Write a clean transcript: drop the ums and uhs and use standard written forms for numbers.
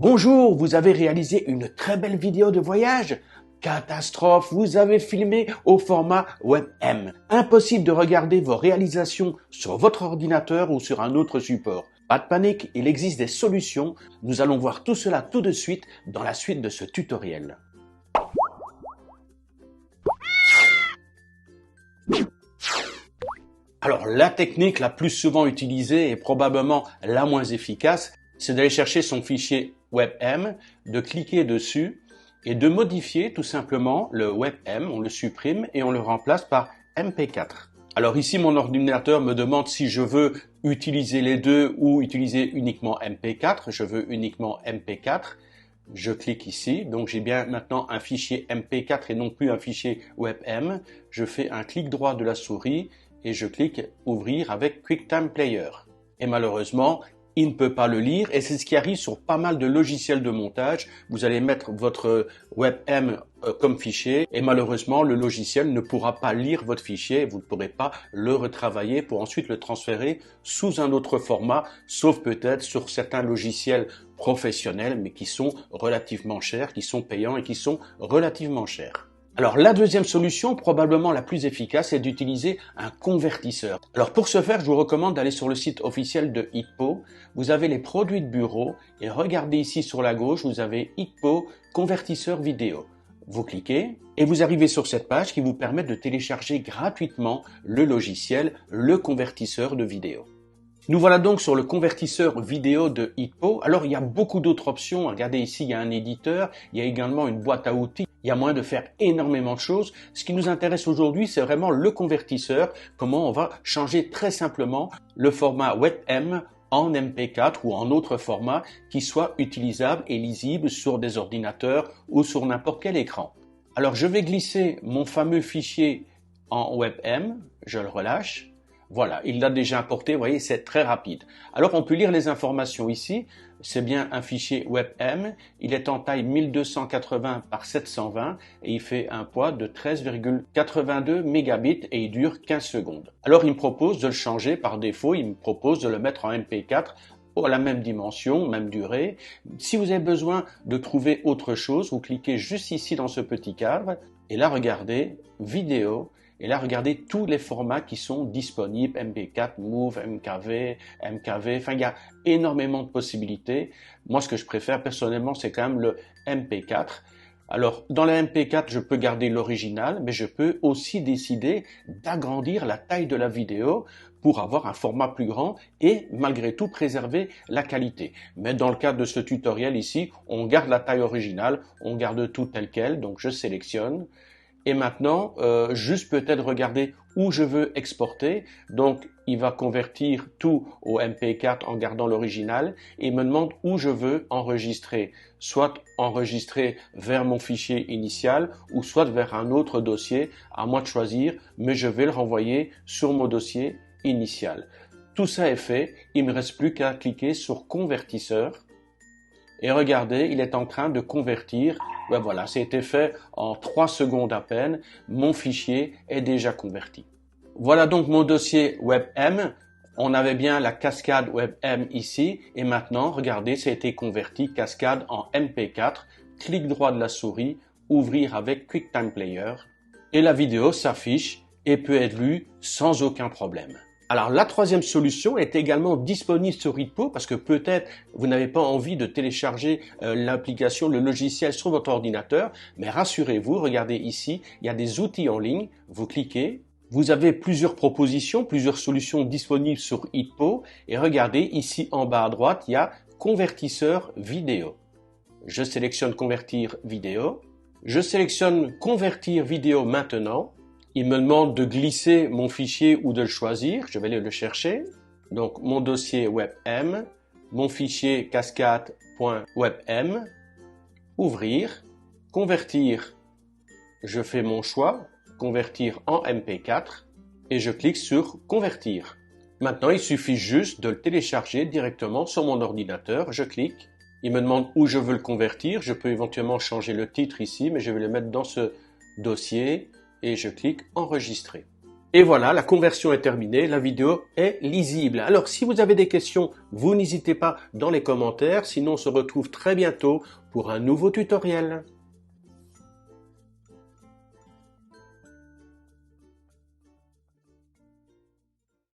Bonjour, vous avez réalisé une très belle vidéo de voyage? Catastrophe, vous avez filmé au format WebM. Impossible de regarder vos réalisations sur votre ordinateur ou sur un autre support. Pas de panique, il existe des solutions. Nous allons voir tout cela tout de suite dans la suite de ce tutoriel. Alors, la technique la plus souvent utilisée et probablement la moins efficace, c'est d'aller chercher son fichier WebM, de cliquer dessus et de modifier tout simplement le WebM, on le supprime et on le remplace par MP4. Alors ici, mon ordinateur me demande si je veux utiliser les deux ou utiliser uniquement MP4. Je veux uniquement MP4. Je clique ici, donc j'ai bien maintenant un fichier MP4 et non plus un fichier WebM. Je fais un clic droit de la souris et je clique ouvrir avec QuickTime Player. Et malheureusement, il ne peut pas le lire et c'est ce qui arrive sur pas mal de logiciels de montage. Vous allez mettre votre WebM comme fichier et malheureusement le logiciel ne pourra pas lire votre fichier et vous ne pourrez pas le retravailler pour ensuite le transférer sous un autre format, sauf peut-être sur certains logiciels professionnels mais qui sont relativement chers, qui sont payants et qui sont relativement chers. Alors la deuxième solution, probablement la plus efficace, est d'utiliser un convertisseur. Alors pour ce faire, je vous recommande d'aller sur le site officiel de Hitpo. Vous avez les produits de bureau et regardez ici sur la gauche, vous avez Hitpo convertisseur vidéo. Vous cliquez et vous arrivez sur cette page qui vous permet de télécharger gratuitement le logiciel, le convertisseur de vidéo. Nous voilà donc sur le convertisseur vidéo de Hitpo. Alors il y a beaucoup d'autres options. Regardez ici, il y a un éditeur, il y a également une boîte à outils. Il y a moyen de faire énormément de choses. Ce qui nous intéresse aujourd'hui, c'est vraiment le convertisseur. Comment on va changer très simplement le format WebM en MP4 ou en autre format qui soit utilisable et lisible sur des ordinateurs ou sur n'importe quel écran. Alors je vais glisser mon fameux fichier en WebM. Je le relâche. Voilà, il l'a déjà importé, vous voyez, c'est très rapide. Alors, on peut lire les informations ici. C'est bien un fichier WebM. Il est en taille 1280 par 720 et il fait un poids de 13,82 mégabits et il dure 15 secondes. Alors, il me propose de le changer par défaut. Il me propose de le mettre en MP4 à la même dimension, même durée. Si vous avez besoin de trouver autre chose, vous cliquez juste ici dans ce petit cadre et là, regardez, vidéo. Et là, regardez tous les formats qui sont disponibles, MP4, Move, MKV, enfin, il y a énormément de possibilités. Moi, ce que je préfère personnellement, c'est quand même le MP4. Alors, dans le MP4, je peux garder l'original, mais je peux aussi décider d'agrandir la taille de la vidéo pour avoir un format plus grand et malgré tout préserver la qualité. Mais dans le cadre de ce tutoriel ici, on garde la taille originale, on garde tout tel quel, donc je sélectionne. Et maintenant, juste peut-être regarder où je veux exporter. Donc, il va convertir tout au MP4 en gardant l'original et il me demande où je veux enregistrer. Soit enregistrer vers mon fichier initial ou soit vers un autre dossier. À moi de choisir, mais je vais le renvoyer sur mon dossier initial. Tout ça est fait. Il me reste plus qu'à cliquer sur convertisseur. Et regardez, il est en train de convertir. Ben voilà, c'était fait en 3 secondes à peine. Mon fichier est déjà converti. Voilà donc mon dossier WebM. On avait bien la cascade WebM ici. Et maintenant, regardez, ça a été converti cascade en MP4. Clic droit de la souris, ouvrir avec QuickTime Player. Et la vidéo s'affiche et peut être lue sans aucun problème. Alors la troisième solution est également disponible sur Hitpo parce que peut-être vous n'avez pas envie de télécharger l'application, le logiciel sur votre ordinateur, mais rassurez-vous, regardez ici, il y a des outils en ligne, vous cliquez, vous avez plusieurs propositions, plusieurs solutions disponibles sur Hitpo et regardez ici en bas à droite, il y a convertisseur vidéo. Je sélectionne convertir vidéo, je sélectionne convertir vidéo maintenant. Il me demande de glisser mon fichier ou de le choisir. Je vais aller le chercher. Donc, mon dossier WebM, mon fichier cascade.webm, ouvrir, convertir. Je fais mon choix, convertir en MP4 et je clique sur convertir. Maintenant, il suffit juste de le télécharger directement sur mon ordinateur. Je clique. Il me demande où je veux le convertir. Je peux éventuellement changer le titre ici, mais je vais le mettre dans ce dossier. Et je clique enregistrer. Et voilà, la conversion est terminée, la vidéo est lisible. Alors si vous avez des questions, vous n'hésitez pas dans les commentaires, sinon on se retrouve très bientôt pour un nouveau tutoriel.